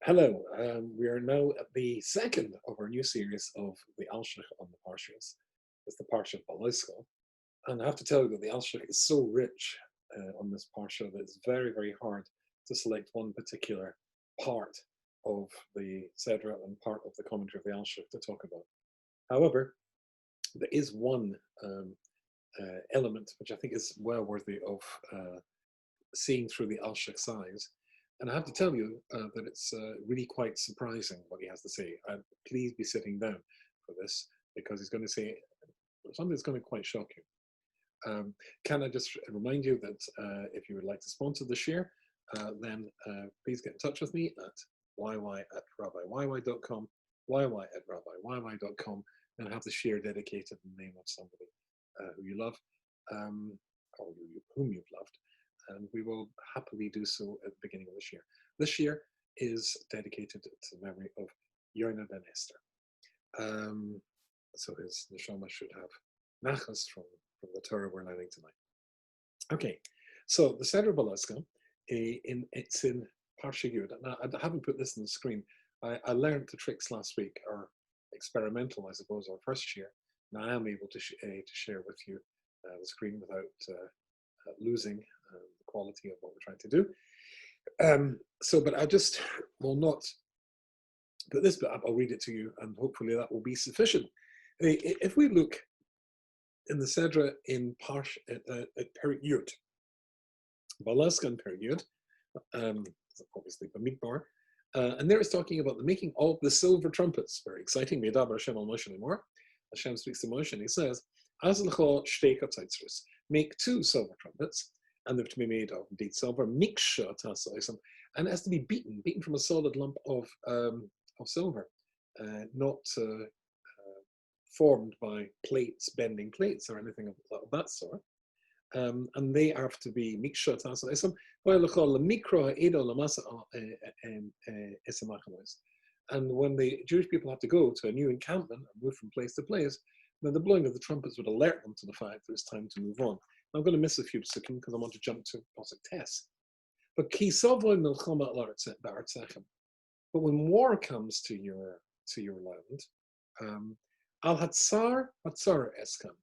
Hello, we are now at the second of our new series of the Alshich on the Parshas. It's the Parsha of Behalosecha. And I have to tell you that the Alshich is so rich on this Parsha that it's very, very hard to select one particular part of the Sedra and part of the commentary of the Alshich to talk about. However, there is one element which I think is well worthy of seeing through the Alshich's eyes. And I have to tell you that it's really quite surprising what he has to say. Please be sitting down for this because he's going to say something that's going to quite shock you. Can I just remind you that if you would like to sponsor the Shiur, then please get in touch with me at yy@rabbiyyy.com, yy@rabbiyyy.com, and have the Shiur dedicated in the name of somebody who you love, or whom you've loved. And we will happily do so at the beginning of this year. This year is dedicated to the memory of Yonah ben Esther. So his neshama should have nachas from the Torah we're learning tonight. Okay, so the Seder Behalosecha, it's in Parsha Yud. Now, I haven't put this on the screen. I learned the tricks last week, or experimental, I suppose, our first year. Now I am able to share with you the screen without losing the quality of what we're trying to do. But I just will not put this bit up. I'll read it to you, and hopefully that will be sufficient. If we look in the Sedra in Parsha at Perek Yud, Behalosecha and Perek Yud, obviously Bamidbar, and there it's talking about the making of the silver trumpets. Very exciting. Medaber Hashem al Moshe anymore. Hashem speaks to Moshe and he says, "Az l'cho shtei katzaitzros." Make two silver trumpets, and they're to be made of indeed silver. Miksha tasoisam, and it has to be beaten from a solid lump of silver, not formed by plates, bending plates, or anything of that sort. And they have to be miksha tasoisam. And when the Jewish people have to go to a new encampment and move from place to place, then the blowing of the trumpets would alert them to the fact that it's time to move on. I'm going to miss a few seconds because I want to jump to Pasuk Tes. But when war comes to your land, al hatzar eskam,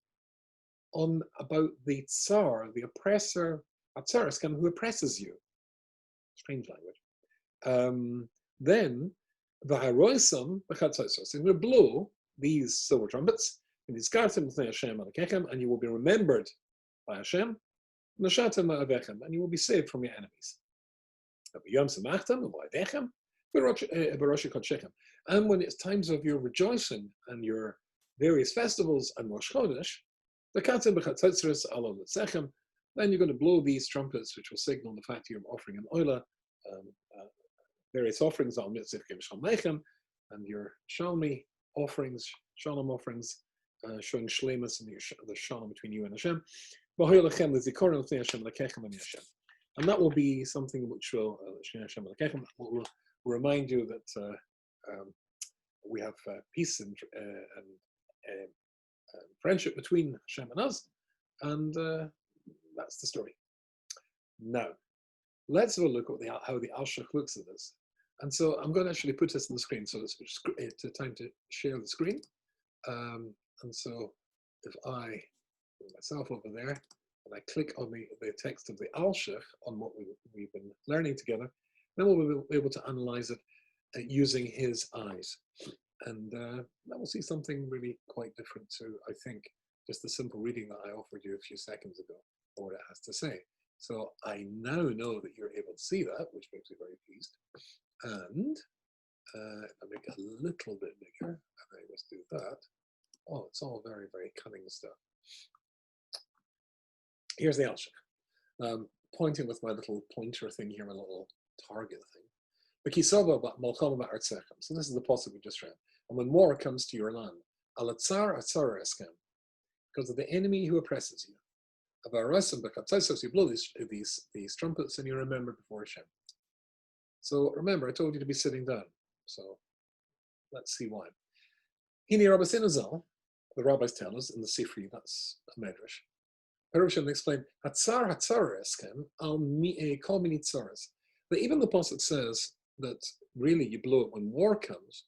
on about the tsar, the oppressor, hatzar eskam, who oppresses you. Strange language. Then the haroisam b'chatzosos. So I'm going to blow these silver trumpets, and you will be remembered by Hashem, and you will be saved from your enemies. And when it's times of your rejoicing and your various festivals and Rosh Chodesh, then you're going to blow these trumpets, which will signal the fact you're offering an oila, various offerings, and your shalmi offerings, shalom offerings, showing shlemus and the shalom between you and Hashem. And that will be something which will remind you that we have peace and friendship between Hashem and us, and that's the story. Now, let's have a look at how the Alshich looks at this. And so I'm going to actually put this on the screen, so it's time to share the screen. And so if I put myself over there and I click on the text of the Alshich on what we've been learning together, then we'll be able to analyze it using his eyes. And then we'll see something really quite different to, I think, just the simple reading that I offered you a few seconds ago, or what it has to say. So I now know that you're able to see that, which makes me very pleased. And I'll make it a little bit bigger, and I just do that. Oh, it's all very, very cunning stuff. Here's the Alshich. Pointing with my little pointer thing here, my little target thing. So this is the pasuk we just read. And when war comes to your land, alatzar atzar eskem, because of the enemy who oppresses you. You blow these trumpets and you remember before Hashem. So remember, I told you to be sitting down. So let's see why. The rabbis tell us in the Sifri, that's a medrash. Perushan explained, Hatzar eskem al kol mini tzaras. But even the pasuk says that really you blow it when war comes.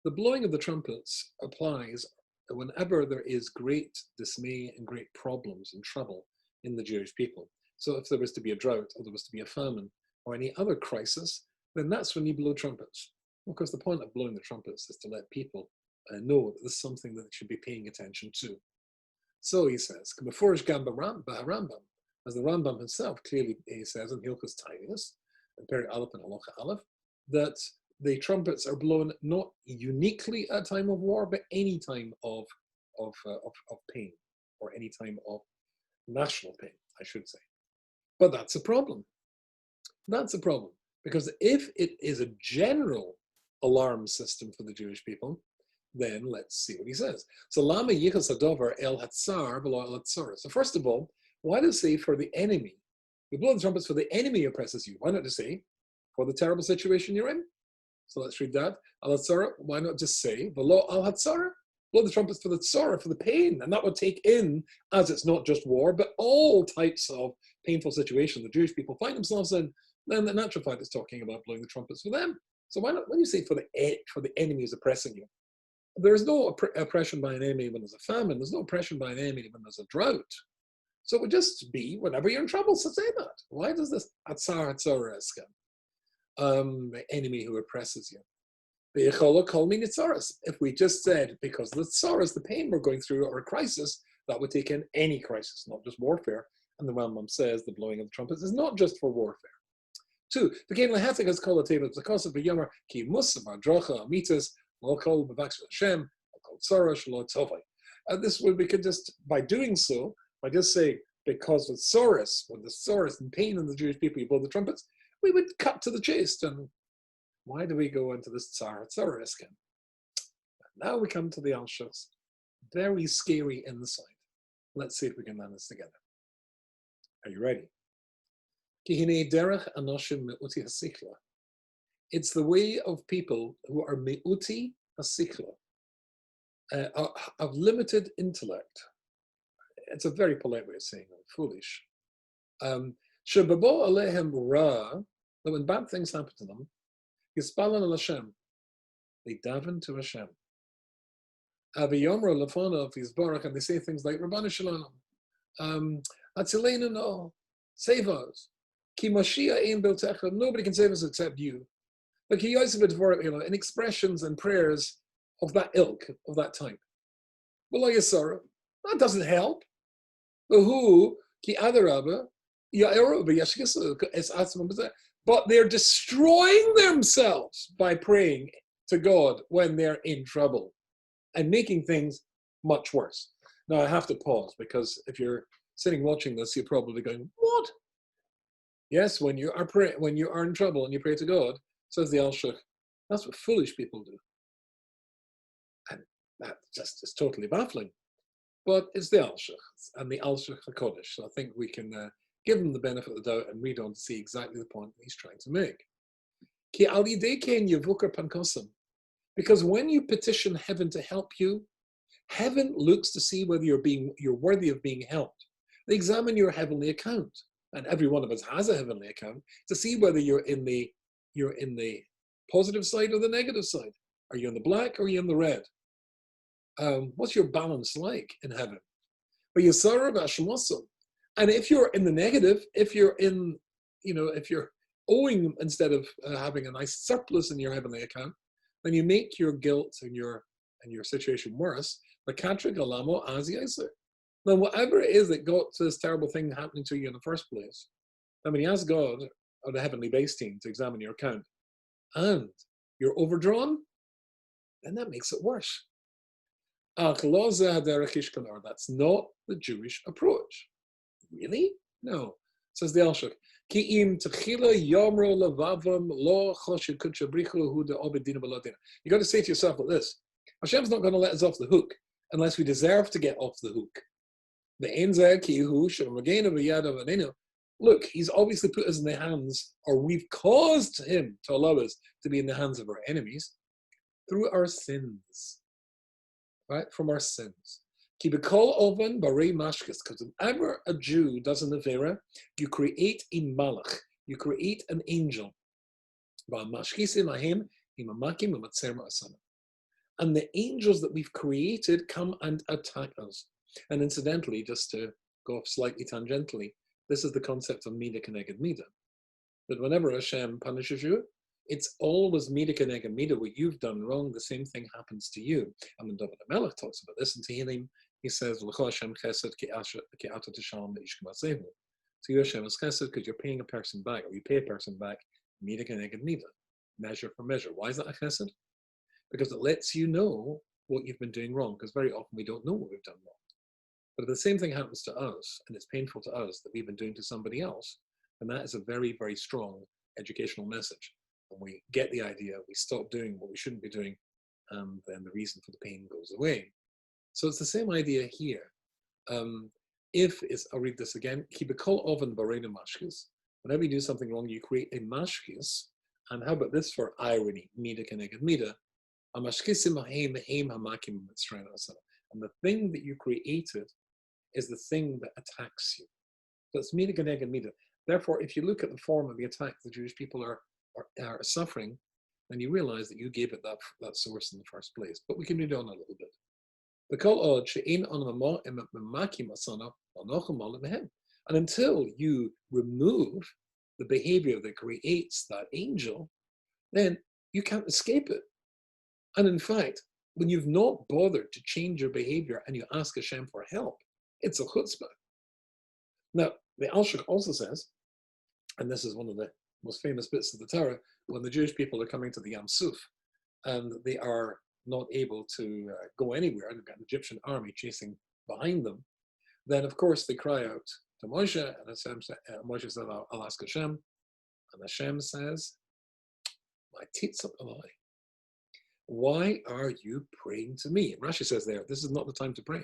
The blowing of the trumpets applies whenever there is great dismay and great problems and trouble in the Jewish people. So if there was to be a drought or there was to be a famine or any other crisis, then that's when you blow trumpets. Because the point of blowing the trumpets is to let people know that this is something that they should be paying attention to. So he says, Rambam, as the Rambam himself clearly says in Hilchos Tinius, in Peri Aleph and Halacha Aleph, that the trumpets are blown not uniquely at a time of war, but any time of pain, or any time of national pain, I should say. But that's a problem. That's a problem. Because if it is a general alarm system for the Jewish people, then let's see what he says. So Lama Yichas Hadover El Hatzar V'lo El Hatzara. So first of all, why does it say for the enemy? We blow the trumpets for the enemy oppresses you. Why not just say for the terrible situation you're in? So let's read that. Al Hatzara, why not just say V'lo El Hatzara? Blow the trumpets for the tzara, for the pain. And that would take in, as it's not just war, but all types of painful situations the Jewish people find themselves in. Then the natural fact is talking about blowing the trumpets for them. So why not, when you say for the enemy is oppressing you, there's no oppression by an enemy when there's a famine. There's no oppression by an enemy when there's a drought. So it would just be whenever you're in trouble, so say that. Why does this atzar the enemy who oppresses you? If we just said, because the tzaras, the pain we're going through, or a crisis, that would take in any crisis, not just warfare. And the Rambam says the blowing of the trumpets is not just for warfare. 2, the game lehetik has called a table the cost of the yomer ki musav adrocha amitas lo kol b'vax Hashem kol tzarash lo tovai. This would we could just by doing so, by just saying because of tzaras, when the tzaras and pain in the Jewish people, you blow the trumpets, we would cut to the chase. And why do we go into this tzaras again? Now we come to the Alshich's very scary insight. Let's see if we can learn this together. Are you ready? It's the way of people who are meuti hasikla, of limited intellect. It's a very polite way of saying it, foolish. Shebabo alehem ra, that when bad things happen to them, yispalan al Hashem, they daven to Hashem. Aviyomro lefana of Yisbarach, and they say things like Rabbanu Shalom, Atzilenu no, save us. Ki Mashiach ein beltecha, nobody can save us except you. But he also in expressions and prayers of that ilk, of that type. That doesn't help. But they're destroying themselves by praying to God when they're in trouble and making things much worse. Now I have to pause because if you're sitting watching this, you're probably going, what? Yes, when you are in trouble and you pray to God, says the Alshich, that's what foolish people do. And that just is totally baffling. But it's the Alshich and the Alshich HaKodesh. So I think we can give him the benefit of the doubt and read on to see exactly the point he's trying to make. Ki al yidei ken yevukar pankosam. Because when you petition heaven to help you, heaven looks to see whether you're worthy of being helped. They examine your heavenly account. And every one of us has a heavenly account to see whether you're in the positive side or the negative side. Are you in the black or are you in the red? What's your balance like in heaven? But and if you're in the negative, if you're owing instead of having a nice surplus in your heavenly account, then you make your guilt and your situation worse. Then whatever it is that got to this terrible thing happening to you in the first place, I mean, you ask God or the heavenly base team to examine your account, and you're overdrawn, then that makes it worse. That's not the Jewish approach. Really? No. Says the Alshich. You got to say to yourself like this: Hashem's not going to let us off the hook unless we deserve to get off the hook. Look, he's obviously put us in the hands, or we've caused him to allow us to be in the hands of our enemies through our sins. Right? From our sins. Because whenever a Jew does an avera, you create a malach, you create an angel. And the angels that we've created come and attack us. And incidentally, just to go off slightly tangentially, this is the concept of Mida Keneged Mida. That whenever Hashem punishes you, it's always Mida Keneged Mida. What you've done wrong, the same thing happens to you. And when David HaMelech talks about this in Tehillim, he says, L'cho Hashem chesed ke'ata tishalom me'ishk masehu. To you, Hashem is chesed because you're paying a person back, or you pay a person back, Mida Keneged Mida, measure for measure. Why is that a chesed? Because it lets you know what you've been doing wrong, because very often we don't know what we've done wrong. But if the same thing happens to us, and it's painful to us that we've been doing to somebody else, then that is a very, very strong educational message. And we get the idea, we stop doing what we shouldn't be doing, and then the reason for the pain goes away. So it's the same idea here. I'll read this again, whenever you do something wrong, you create a mashkis, and how about this for irony, Mida Keneged Mida, and the thing that you created is the thing that attacks you. So it's Mida Keneged Mida. Therefore, if you look at the form of the attack the Jewish people are suffering, then you realize that you gave it that source in the first place. But we can read on a little bit. And until you remove the behavior that creates that angel, then you can't escape it. And in fact, when you've not bothered to change your behavior and you ask Hashem for help, it's a chutzpah. Now, the Alshich also says, and this is one of the most famous bits of the Torah, when the Jewish people are coming to the Yam Suf and they are not able to go anywhere, and they've got an Egyptian army chasing behind them, then of course they cry out to Moshe, and Moshe says, I'll ask Hashem. And Hashem says, my titz alai. Why are you praying to me? And Rashi says there, this is not the time to pray.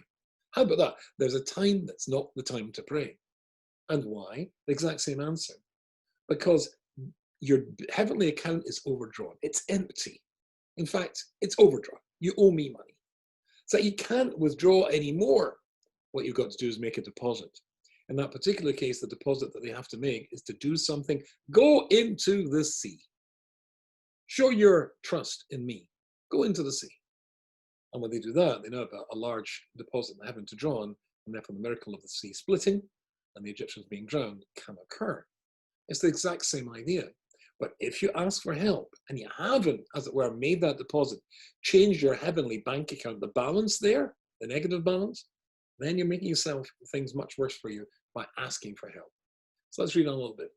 How about that? There's a time that's not the time to pray. And why? The exact same answer. Because your heavenly account is overdrawn. It's empty. In fact, it's overdrawn. You owe me money. So you can't withdraw anymore. What you've got to do is make a deposit. In that particular case, the deposit that they have to make is to do something. Go into the sea. Show your trust in me. Go into the sea. And when they do that, they know about a large deposit in heaven to draw on, and therefore the miracle of the sea splitting and the Egyptians being drowned can occur. It's the exact same idea. But if you ask for help and you haven't, as it were, made that deposit, changed your heavenly bank account, the balance there, the negative balance, then you're making yourself things much worse for you by asking for help. So let's read on a little bit.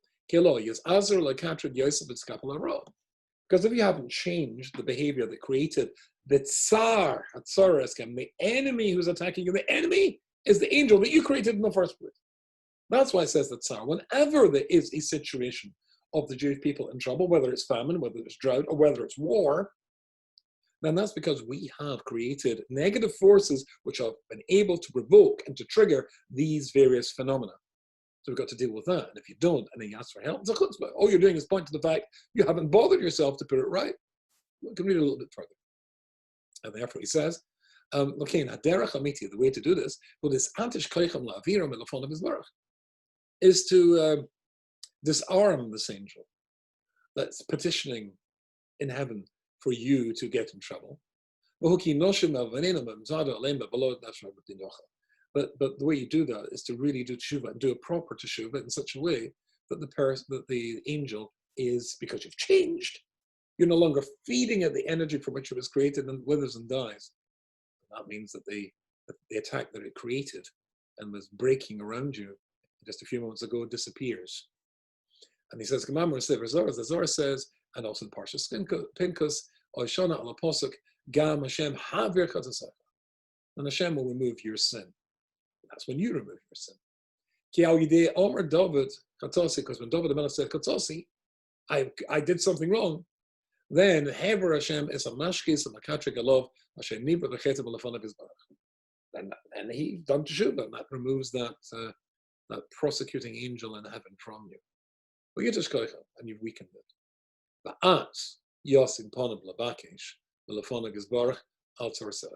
Because if you haven't changed the behavior that created the tsar, the enemy who's attacking you, the enemy is the angel that you created in the first place. That's why it says the tsar. Whenever there is a situation of the Jewish people in trouble, whether it's famine, whether it's drought, or whether it's war, then that's because we have created negative forces which have been able to provoke and to trigger these various phenomena. So we've got to deal with that. And if you don't, and then you ask for help, it's a chutzpah. All you're doing is point to the fact you haven't bothered yourself to put it right. We can read it a little bit further. And therefore he says, the way to do this is to disarm this angel that's petitioning in heaven for you to get in trouble. But the way you do that is to really do teshuvah and do a proper teshuvah in such a way that the angel is, because you've changed, you're no longer feeding it the energy from which it was created and withers and dies. And that means that the attack that it created and was breaking around you just a few moments ago disappears. And he says, the Zohar says, and also in Parsha Pinchas, Oishana al Apostle, Gam Hashem Havir Chatasach. And Hashem will remove your sin. That's when you remove your sin. Ki al yidei Omer David Chatasi, because when David the Melech said Chatasi, I did something wrong, then Hever Hashem is a mashkis and a katrik alov Hashem nibra v'chetem alefonav yizbarach. And he done teshuvah, and that removes that prosecuting angel in heaven from you. But you're just and you've weakened it. Ba'at yosim ponav labakesh v'lefonav yizbarach al tzorsei.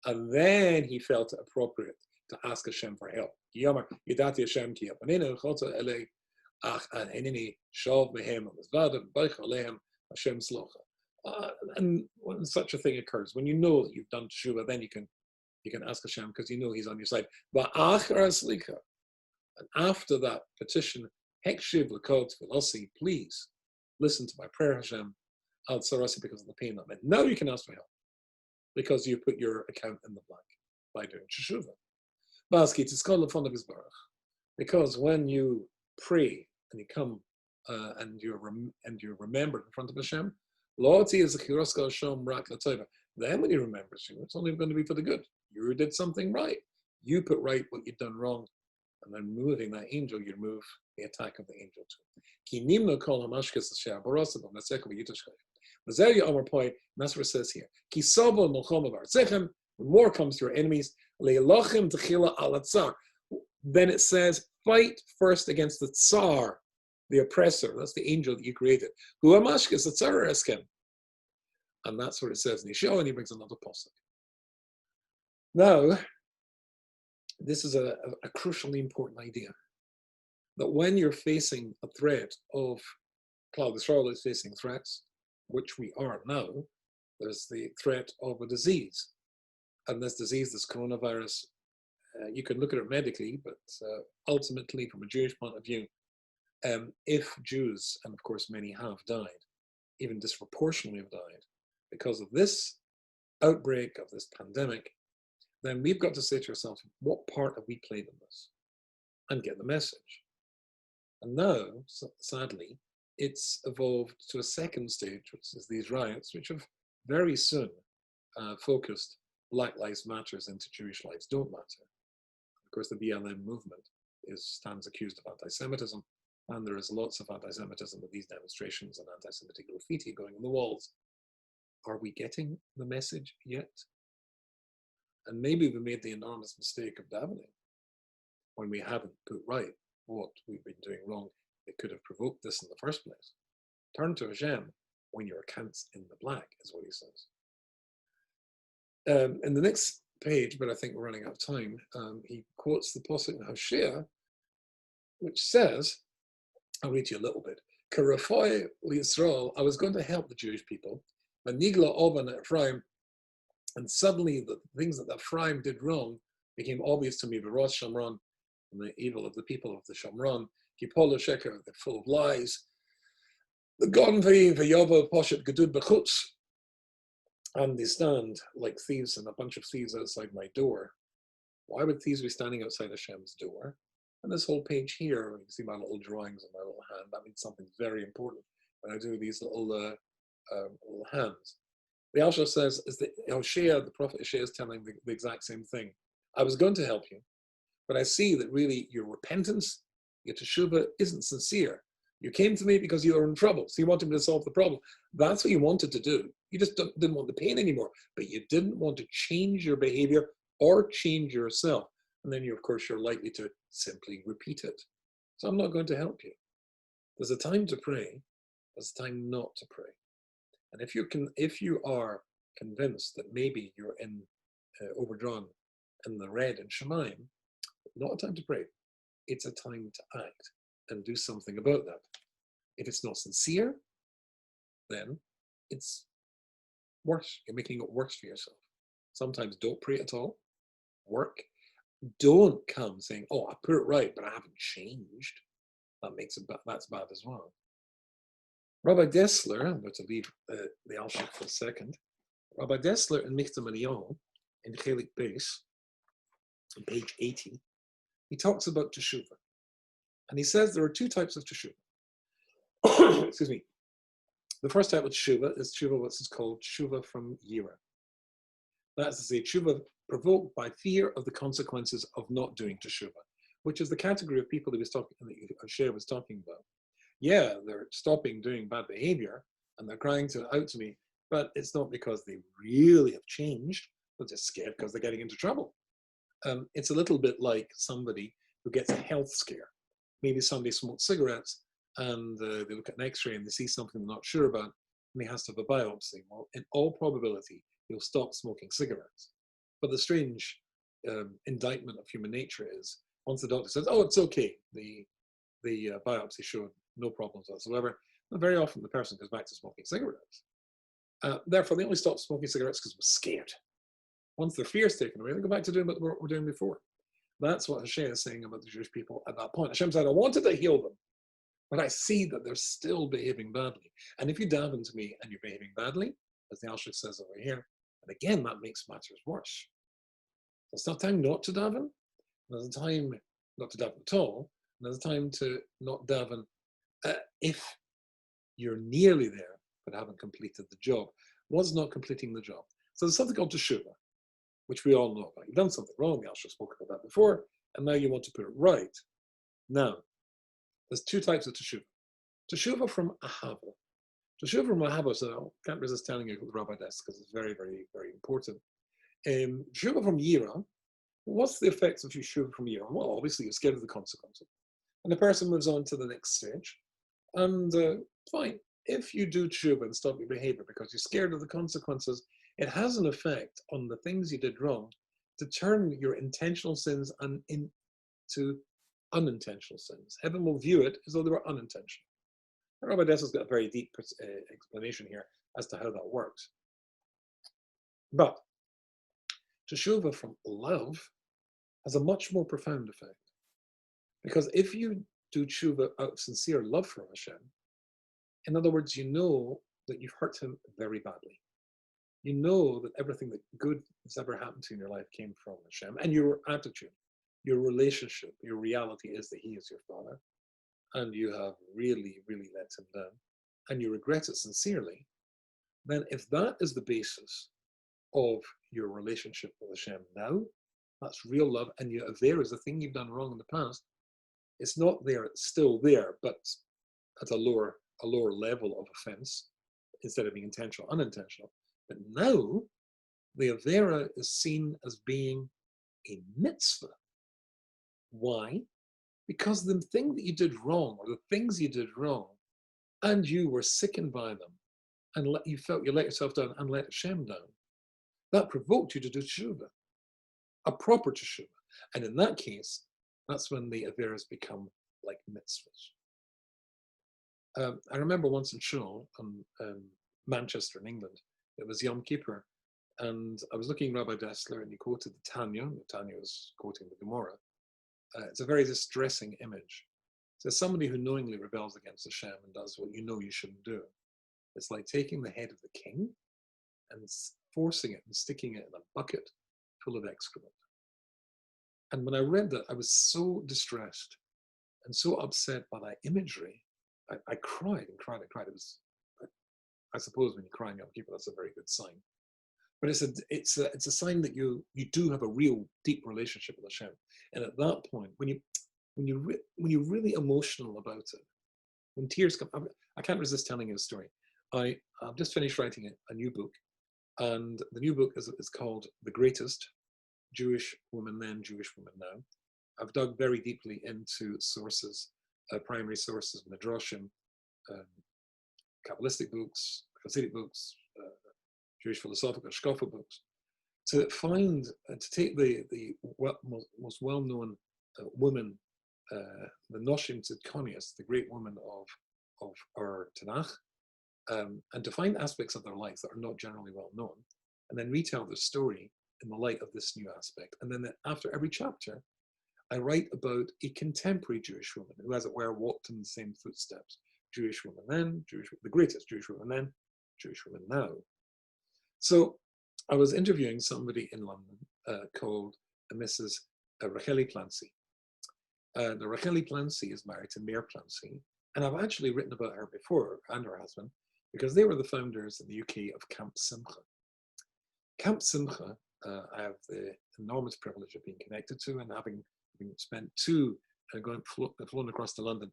And then he felt it appropriate to ask Hashem for help. Yomar yidati Hashem ki yapaninu chotza elei ach an henini shav mehem amizvadim baich alehem Hashem Slocha. And when such a thing occurs, when you know that you've done teshuva, then you can ask Hashem because you know He's on your side. But and after that petition, Hekshiv Lakot Velosi, please listen to my prayer, Hashem, Al Sarasi, because of the pain I'm in. Now you can ask for help because you put your account in the black by doing teshuva. Baski, it's called the fun of His Baruch. Because when you pray and you come and you're remembered in front of Hashem, then when He remembers you, it's only going to be for the good. You did something right. You put right what you've done wrong. And then moving that angel, you remove the attack of the angel too. Point, and that's what it says here. When war comes to your enemies, then it says, fight first against the tsar, the oppressor. That's the angel that you created. And that's what it says in Yeshua, and he brings another pasuk. Now, this is a crucially important idea. That when you're facing a threat of, Klal Yisrael is facing threats, which we are now, there's the threat of a disease. And this disease, this coronavirus, you can look at it medically, but ultimately, from a Jewish point of view, if Jews, and of course many have died, even disproportionately have died, because of this outbreak of this pandemic, then we've got to say to ourselves, what part have we played in this? And get the message. And now, sadly, it's evolved to a second stage, which is these riots, which have very soon focused Black Lives Matters into Jewish lives don't matter. Of course, the BLM movement stands accused of anti-Semitism, and there is lots of anti-Semitism with these demonstrations and anti-Semitic graffiti going on the walls. Are we getting the message yet? And maybe we made the enormous mistake of davening when we haven't put right what we've been doing wrong. It could have provoked this in the first place. Turn to Hashem when your account's in the black, is what he says. In the next page, but I think we're running out of time, he quotes the pasuk in Shiur, which says, I'll read you a little bit. Karafoi Yisrael, I was going to help the Jewish people, but Nigla Ovan Ephraim, and suddenly the things that Ephraim did wrong became obvious to me, the Rosh Shamron, and the evil of the people of the Shamron, Behalosecha, they're full of lies. The Gonvi, Vayova, Poshet, Gedud, Bechutz, and they stand like thieves and a bunch of thieves outside my door. Why would thieves be standing outside Hashem's door? And this whole page here, you can see my little drawings on my little hand. That means something very important when I do these little hands. The Alshich says, is that Hosea, the prophet Hosea, is telling the exact same thing. I was going to help you, but I see that really your repentance, your teshuvah, isn't sincere. You came to me because you were in trouble, so you wanted me to solve the problem. That's what you wanted to do. You just didn't want the pain anymore, but you didn't want to change your behavior or change yourself. And then, of course, you're likely to simply repeat it. So I'm not going to help you. There's a time to pray. There's a time not to pray. And if you are convinced that maybe you're overdrawn in the red in Shemaim, not a time to pray. It's a time to act and do something about that. If it's not sincere, then it's worse. You're making it worse for yourself. Sometimes don't pray at all. Work. Don't come saying, oh, I put it right, but I haven't changed. That makes it that's bad as well. Rabbi Dessler, I'm going to leave the Alshich for a second. Rabbi Dessler in Michtam Eliyahu, in Chelik Beis, on page 80, he talks about teshuvah. And he says there are two types of teshuvah. Excuse me. The first type of teshuvah is teshuvah, what's called teshuvah from Yira. That's to say, teshuvah provoked by fear of the consequences of not doing teshuvah, which is the category of people that Shiur was talking about. Yeah, they're stopping doing bad behavior and they're crying out to me, but it's not because they really have changed. They're just scared because they're getting into trouble. It's a little bit like somebody who gets a health scare. Maybe somebody smokes cigarettes and they look at an x-ray and they see something they're not sure about and he has to have a biopsy. Well, in all probability, he'll stop smoking cigarettes. But the strange indictment of human nature is once the doctor says, oh, it's okay, the biopsy showed no problems whatsoever, And very often the person goes back to smoking cigarettes. Therefore, they only stop smoking cigarettes because they're scared. Once their fear is taken away, they go back to doing what we're doing before. That's what Hashem is saying about the Jewish people at that point. Hashem said, I wanted to heal them, but I see that they're still behaving badly. And if you daven to me and you're behaving badly, as the Alshich says over here, and again, that makes matters worse. It's not time not to daven. There's a time not to daven at all. There's a time to not daven if you're nearly there, but haven't completed the job. What's not completing the job? So there's something called teshuvah, which we all know about. You've done something wrong. The Alshich spoke about that before, and now you want to put it right. Now, there's two types of teshuvah. Teshuvah from ahava. Teshuvah from ahava, so I can't resist telling you the Rabbi Des because it's very, very, very important. Teshuvah from yira. What's the effects of teshuvah from yira? Well, obviously you're scared of the consequences. And the person moves on to the next stage. And fine, if you do teshuvah and stop your behavior because you're scared of the consequences, it has an effect on the things you did wrong to turn your intentional sins into unintentional sins. Heaven will view it as though they were unintentional. Rabbi Des has got a very deep explanation here as to how that works. But teshuvah from love has a much more profound effect. Because if you do teshuvah out of sincere love for Hashem, in other words, you know that you've hurt him very badly. You know that everything that good has ever happened to you in your life came from Hashem, and your attitude, your relationship, your reality is that he is your father, and you have really, really let him down, and you regret it sincerely, then if that is the basis of your relationship with Hashem now, that's real love, and there is the thing you've done wrong in the past. It's not there, it's still there, but at a lower level of offense, instead of being intentional, unintentional. But now, the Avera is seen as being a mitzvah. Why? Because the thing that you did wrong, or the things you did wrong, and you were sickened by them, and you felt you let yourself down and let Hashem down, that provoked you to do teshuvah, a proper teshuvah. And in that case, that's when the Averas become like mitzvahs. I remember once in Shul, Manchester in England, it was Yom Kippur, and I was looking at Rabbi Dessler, and he quoted the Tanya. The Tanya was quoting the Gemara. It's a very distressing image. So somebody who knowingly rebels against Hashem and does what you know you shouldn't do. It's like taking the head of the king and forcing it and sticking it in a bucket full of excrement. And when I read that, I was so distressed and so upset by that imagery. I cried and cried and cried. It was, I suppose, when you cry in Yom Kippur, that's a very good sign. But it's a sign that you do have a real deep relationship with Hashem. And at that point, when you're really emotional about it, when tears come, I can't resist telling you a story. I've just finished writing a new book, and the new book is called The Greatest: Jewish Woman Then, Jewish Woman Now. I've dug very deeply into sources, primary sources, Midrashim, Kabbalistic books, Hasidic books, Jewish philosophical Shkofa books, to find, to take the most well-known woman, the Noshim Tzidkonias, the great women of our Tanakh, and to find aspects of their lives that are not generally well known, and then retell the story in the light of this new aspect. And then after every chapter, I write about a contemporary Jewish woman who, as it were, walked in the same footsteps. Jewish woman then, the greatest Jewish woman then, Jewish woman now. So I was interviewing somebody in London called Mrs. Racheli Clancy. The Racheli Clancy is married to Mayor Clancy, and I've actually written about her before, and her husband, because they were the founders in the UK of Camp Simcha. Camp Simcha, I have the enormous privilege of being connected to, and having spent flown across to London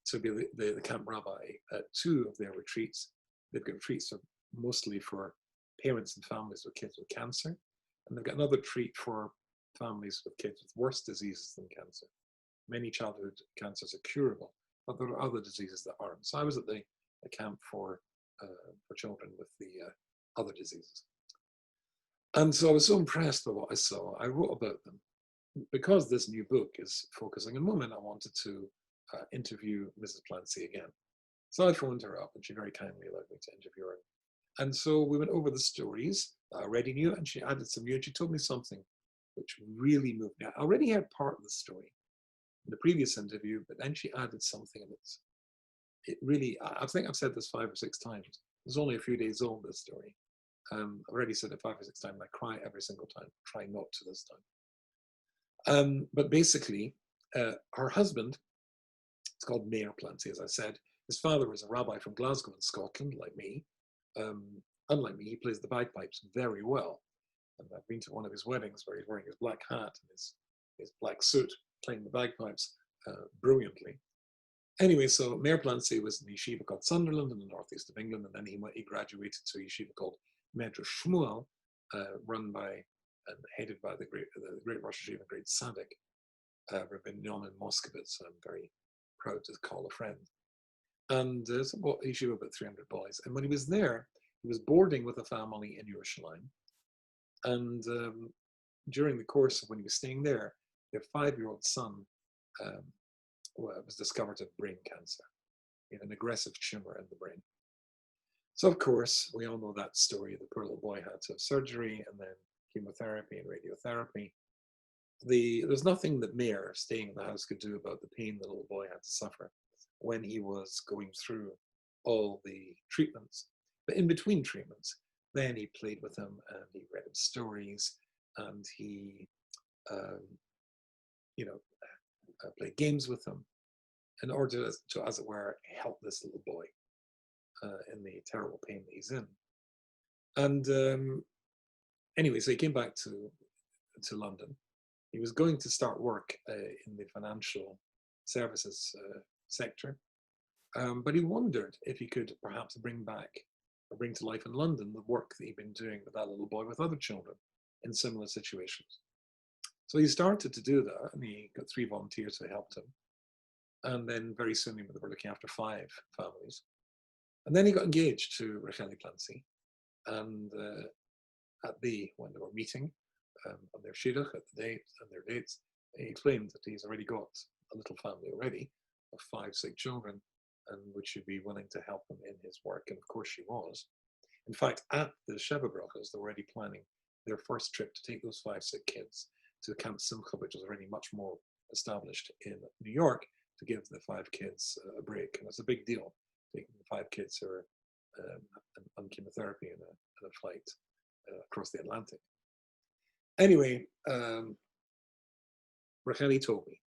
to be the camp rabbi at two of their retreats. They've got retreats mostly for parents and families with kids with cancer, and they've got another retreat for families with kids with worse diseases than cancer. Many childhood cancers are curable, but there are other diseases that aren't. So I was at the camp for children with the other diseases. And so I was so impressed by what I saw, I wrote about them. Because this new book is focusing on women, I wanted to interview Mrs. Clancy again. So I phoned her up, and she very kindly allowed me to interview her. And so we went over the stories that I already knew, and she added some new, and she told me something which really moved me. I already heard part of the story in the previous interview, but then she added something, and it really, I think I've said this 5 or 6 times. It's only a few days old, this story. I've already said it 5 or 6 times, and I cry every single time. Try not to this time. But basically, her husband, it's called Mayor Planty, as I said. His father was a rabbi from Glasgow in Scotland, like me. Unlike me, he plays the bagpipes very well. And I've been to one of his weddings where he's wearing his black hat and his black suit, playing the bagpipes brilliantly. Anyway, so Mayor Planty was in a yeshiva called Sunderland in the northeast of England, and then he graduated to a yeshiva called Medrash Shmuel, run by and headed by the great Rosh Yeshiva, great Tzaddik, Rabbi Yonan Moskowitz, I'm very proud to call a friend. And it's about yeshiva, about 300 boys. And when he was there, he was boarding with a family in Yerushalayim. And during the course of when he was staying there, their 5-year-old son was discovered to have brain cancer. He had an aggressive tumor in the brain. So, of course, we all know that story. The poor little boy had to have surgery and then chemotherapy and radiotherapy. There's nothing that Mayor, staying in the house, could do about the pain the little boy had to suffer when he was going through all the treatments. But in between treatments, then he played with him and he read him stories and he, played games with him in order to, as it were, help this little boy in the terrible pain that he's in. And anyway, so he came back to London. He was going to start work in the financial services sector, but he wondered if he could perhaps bring to life in London the work that he'd been doing with that little boy with other children in similar situations. So he started to do that, and he got 3 volunteers who helped him. And then very soon they were looking after 5 families. And then he got engaged to Racheli Planty. And when they were meeting on their shidduch at the date and their dates, he explained that he's already got a little family already of 5 sick children, and would she be willing to help him in his work? And of course she was. In fact, at the Sheva Brachas, they're already planning their first trip to take those 5 sick kids to Camp Simcha, which is already much more established in New York, to give the 5 kids a break. And it's a big deal, taking the 5 kids who are on chemotherapy in a flight across the Atlantic. Anyway, Racheli told me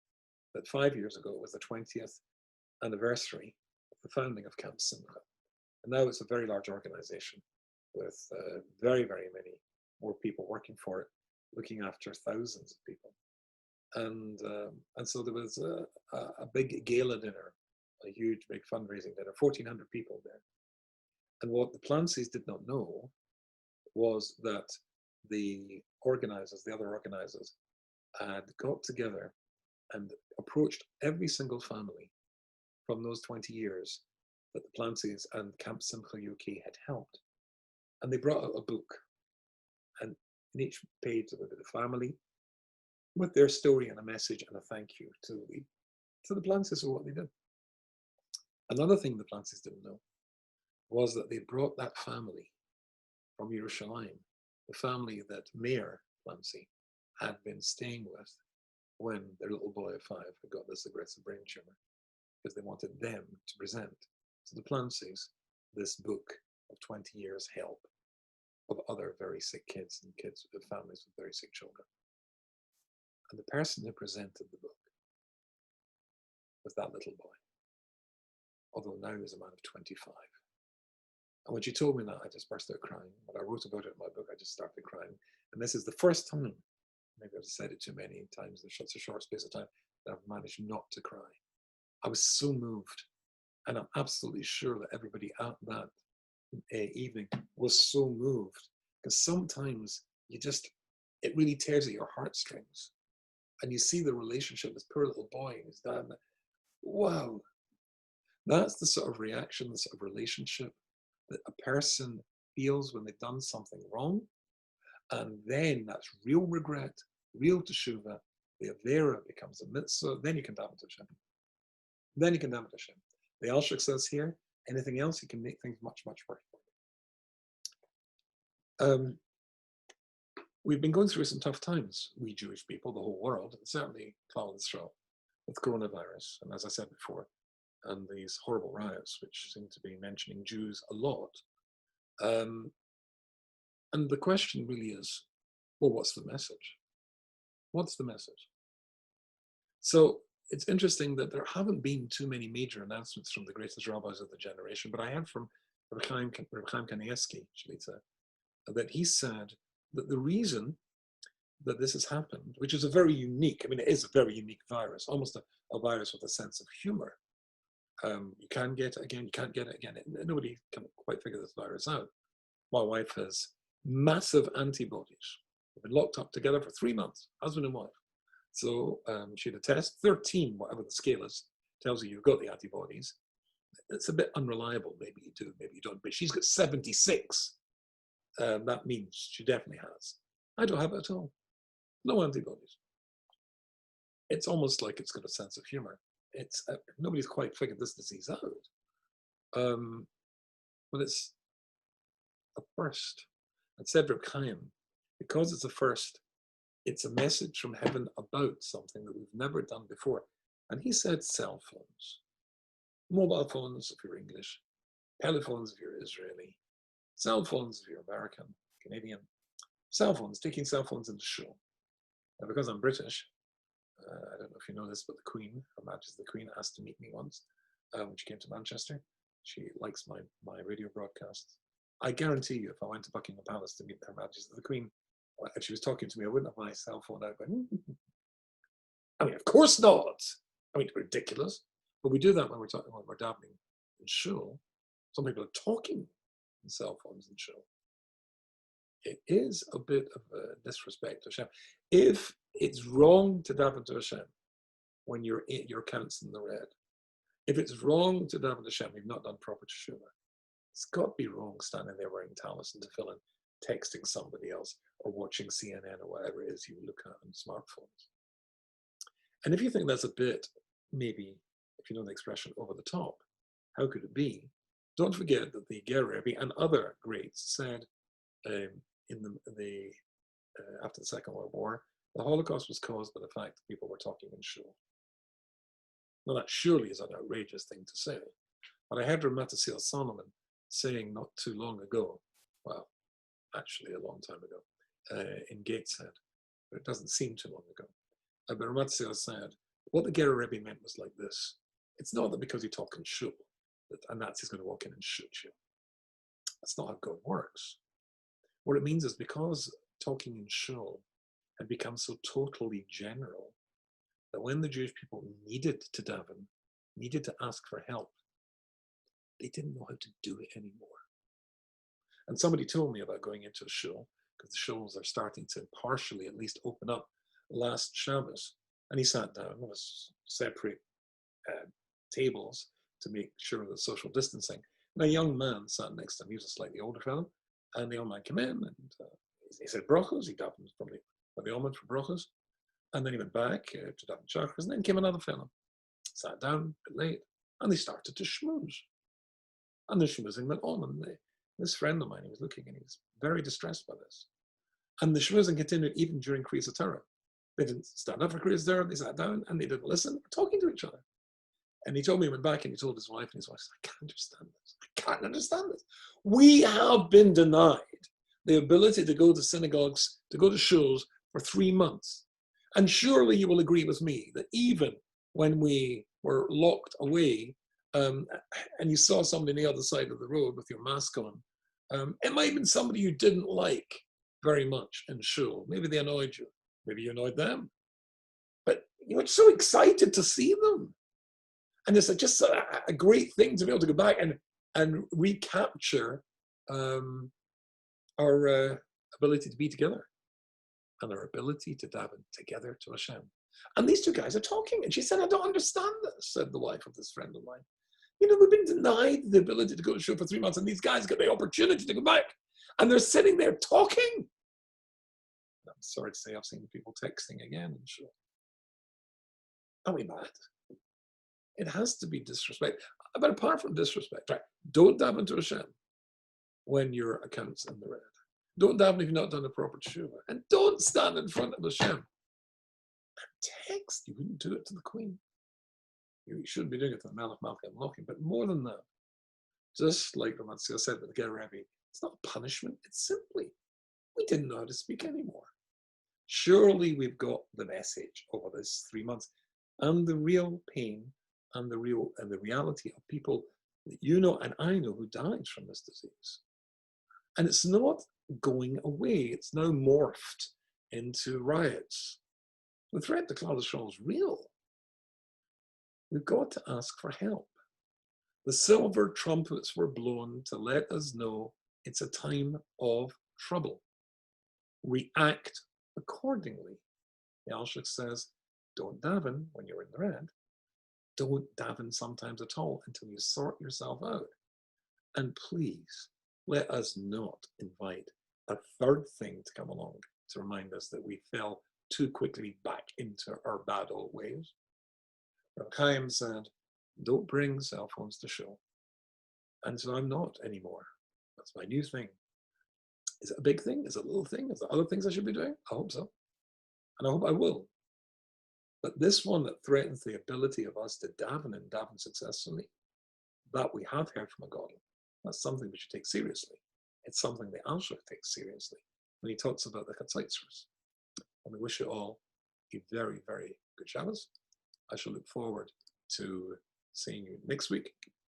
that 5 years ago it was the 20th anniversary of the founding of Camp Simcha. And now it's a very large organization with very, very many more people working for it, looking after thousands of people. And so there was a big gala dinner, a huge big fundraising dinner, 1,400 people there. And what the Plantys did not know was that the other organizers, had got together and approached every single family from those 20 years that the Plantys and Camp Simcha UK had helped. And they brought out a book. And in each page there would be the family with their story and a message and a thank you to the Plantys for what they did. Another thing the Plantys didn't know was that they brought that family from Yerushalayim, the family that Mayor Planty had been staying with when their little boy of 5 had got this aggressive brain tumor, because they wanted them to present to the Plantys this book of 20 years' help of other very sick kids and kids with families with very sick children. And the person who presented the book was that little boy, although now he's a man of 25. And when she told me that, I just burst out crying. When I wrote about it in my book, I just started crying. And this is the first time, maybe I've said it too many times in such a short space of time, that I've managed not to cry. I was so moved. And I'm absolutely sure that everybody at that evening was so moved. Because sometimes it really tears at your heartstrings. And you see the relationship, this poor little boy and his dad. Wow. That's the sort of reaction, the sort of relationship that a person feels when they've done something wrong. And then that's real regret, real teshuvah. The avera becomes a mitzvah. Then you can damn it Hashem. The Alshich says here Anything else, it can make things much, much worse. We've been going through some tough times, we Jewish people, the whole world, and certainly Klal Yisrael, with coronavirus, and as I said before, and these horrible riots, which seem to be mentioning Jews a lot. And the question really is, well, what's the message? What's the message? So it's interesting that there haven't been too many major announcements from the greatest rabbis of the generation, but I heard from Reb Chaim Kanievsky, that he said that the reason that this has happened, which is a very unique, I mean, it is a very unique virus, almost a virus with a sense of humor. You can get it again, you can't get it again. Nobody can quite figure this virus out. My wife has massive antibodies. We've been locked up together for 3 months, husband and wife. So she had a test, 13, whatever the scale is, tells you you've got the antibodies. It's a bit unreliable. Maybe you do, maybe you don't. But she's got 76. That means she definitely has. I don't have it at all. No antibodies. It's almost like it's got a sense of humor. It's nobody's quite figured this disease out. But it's a first. And said Reb Chaim, because it's a first, it's a message from heaven about something that we've never done before. And he said cell phones, mobile phones if you're English, telephones if you're Israeli, cell phones if you're American, Canadian, cell phones, taking cell phones into shul. And because I'm British, I don't know if you know this, but the Queen, Her Majesty the Queen, asked to meet me once when she came to Manchester. She likes my radio broadcasts. I guarantee you, if I went to Buckingham Palace to meet Her Majesty the Queen, if she was talking to me, I wouldn't have my cell phone out going, I mean, of course not. I mean, ridiculous. But we do that when we're davening in shul. Some people are talking on cell phones in shul. It is a bit of a disrespect to Hashem. If it's wrong to daven to Hashem when your account's in the red, if it's wrong to daven to Hashem, you've not done proper teshuvah. It's got to be wrong standing there wearing talis and tefillin, texting somebody else, or watching CNN or whatever it is you look at on smartphones. And if you think that's a bit, maybe, if you know the expression, over the top, how could it be? Don't forget that the Ger Rebbe and other greats said after the Second World War, the Holocaust was caused by the fact that people were talking in shul. Now that surely is an outrageous thing to say. But I heard Rav Solomon saying not too long ago, well, actually a long time ago, in Gateshead, but it doesn't seem too long ago. But Rav said, what the Ger Rebbe meant was like this. It's not that because you talk in shul, that a Nazi's going to walk in and shoot you. That's not how God works. What it means is because talking in shul had become so totally general that when the Jewish people needed to daven, needed to ask for help, they didn't know how to do it anymore. And somebody told me about going into a shul, because the shuls are starting to partially at least open up last Shabbos. And he sat down with separate tables to make sure of the social distancing. And a young man sat next to him. He was a slightly older fellow. And the old man came in and he said brachos. He davened from the Omen for brachos. And then he went back to daven chakras. And then came another fellow. Sat down a bit late. And they started to schmooze. And the schmoozing went on. And this friend of mine, he was looking and he was very distressed by this. And the schmoozing continued even during Kriyas Torah. They didn't stand up for Kriyas Torah. They sat down and they didn't listen. They were talking to each other. And he told me, he went back and he told his wife, and his wife said, I can't understand this. I can't understand this. We have been denied the ability to go to synagogues, to go to shuls for 3 months. And surely you will agree with me that even when we were locked away and you saw somebody on the other side of the road with your mask on, it might have been somebody you didn't like very much in shul. Maybe they annoyed you. Maybe you annoyed them. But you were so excited to see them. And it's just a great thing to be able to go back and recapture our ability to be together and our ability to daven together to Hashem. And these two guys are talking. And she said, I don't understand this, said the wife of this friend of mine. You know, we've been denied the ability to go to shul for 3 months, and these guys get the opportunity to go back. And they're sitting there talking. I'm sorry to say I've seen people texting again in shul. Are we mad? It has to be disrespect. But apart from disrespect, right? Don't daven to Hashem when your account's in the red. Don't daven if you've not done a proper tshuva. And don't stand in front of Hashem and text. You wouldn't do it to the Queen. You shouldn't be doing it to the Melech Malka Malachim. But more than that, just like Ramatzia said with the Ger Rebbe, it's not punishment. It's simply, we didn't know how to speak anymore. Surely we've got the message over this 3 months and the real pain and the reality of people that you know and I know who died from this disease. And it's not going away. It's now morphed into riots. The threat to Klal Yisrael is real. We've got to ask for help. The silver trumpets were blown to let us know it's a time of trouble. React accordingly. The Alshich says, don't daven when you're in the red. Don't daven sometimes at all until you sort yourself out. And please, let us not invite a third thing to come along to remind us that we fell too quickly back into our bad old ways. Rav Chaim said, don't bring cell phones to shul. And so I'm not anymore. That's my new thing. Is it a big thing? Is it a little thing? Is there other things I should be doing? I hope so. And I hope I will. But this one that threatens the ability of us to daven and daven successfully, that we have heard from a God, that's something we should take seriously. It's something the Alshich takes seriously when he talks about the Chatzaitzers. And we wish you all a very, very good Shabbos. I shall look forward to seeing you next week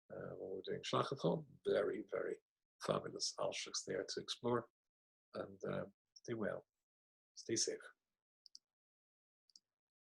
when we're doing Shlachachon. Very, very fabulous Alshichs there to explore. And stay well, stay safe.